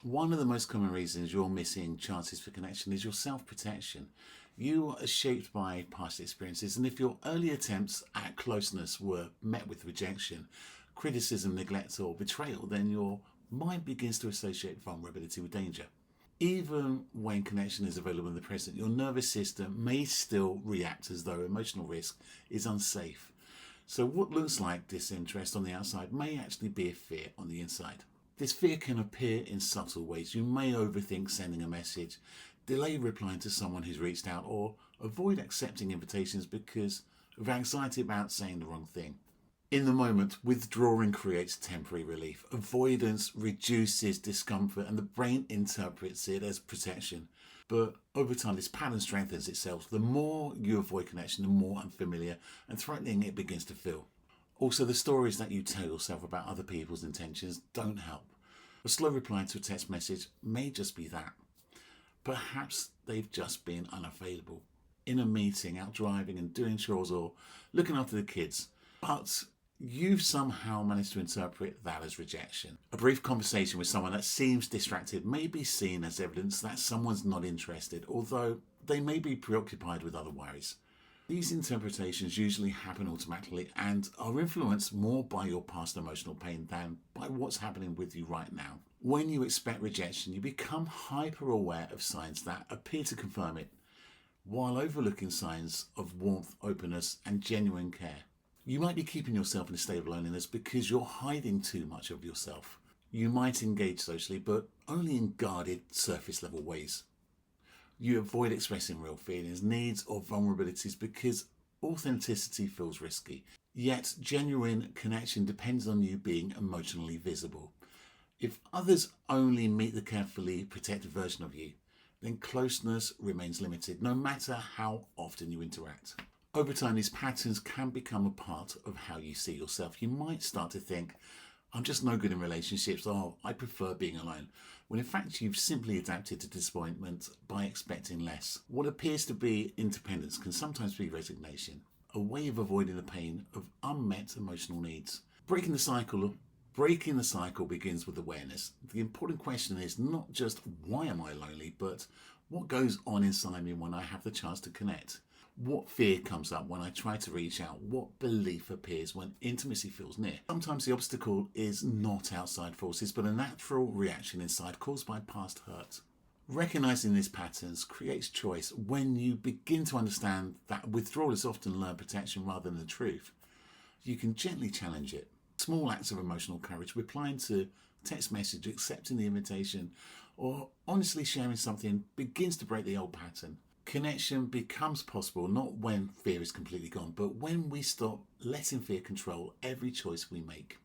One of the most common reasons you're missing chances for connection is your self-protection. You are shaped by past experiences, and if your early attempts at closeness were met with rejection, criticism, neglect, or betrayal, then your mind begins to associate vulnerability with danger. Even when connection is available in the present, your nervous system may still react as though emotional risk is unsafe. So, what looks like disinterest on the outside may actually be a fear on the inside. This fear can appear in subtle ways. You may overthink sending a message, delay replying to someone who's reached out, or avoid accepting invitations because of anxiety about saying the wrong thing. In the moment, withdrawing creates temporary relief. Avoidance reduces discomfort and the brain interprets it as protection. But over time, this pattern strengthens itself. The more you avoid connection, the more unfamiliar and threatening it begins to feel. Also, the stories that you tell yourself about other people's intentions don't help. A slow reply to a text message may just be that. Perhaps they've just been unavailable in a meeting, out driving and doing chores or looking after the kids. But you've somehow managed to interpret that as rejection. A brief conversation with someone that seems distracted may be seen as evidence that someone's not interested, although they may be preoccupied with other worries. These interpretations usually happen automatically and are influenced more by your past emotional pain than by what's happening with you right now. When you expect rejection, you become hyper aware of signs that appear to confirm it, while overlooking signs of warmth, openness, and genuine care. You might be keeping yourself in a state of loneliness because you're hiding too much of yourself. You might engage socially, but only in guarded, surface level ways. You avoid expressing real feelings, needs, or vulnerabilities because authenticity feels risky. Yet, genuine connection depends on you being emotionally visible. If others only meet the carefully protected version of you, then closeness remains limited, no matter how often you interact. Over time, these patterns can become a part of how you see yourself. You might start to think, I'm just no good in relationships, or I prefer being alone, when in fact you've simply adapted to disappointment by expecting less. What appears to be independence can sometimes be resignation, a way of avoiding the pain of unmet emotional needs. Breaking the cycle begins with awareness. The important question is not just why am I lonely, but what goes on inside me when I have the chance to connect. What fear comes up when I try to reach out? What belief appears when intimacy feels near? Sometimes the obstacle is not outside forces, but a natural reaction inside caused by past hurt. Recognizing these patterns creates choice. When you begin to understand that withdrawal is often learned protection rather than the truth, you can gently challenge it. Small acts of emotional courage, replying to text message, accepting the invitation, or honestly sharing something begins to break the old pattern. Connection becomes possible not when fear is completely gone, but when we stop letting fear control every choice we make.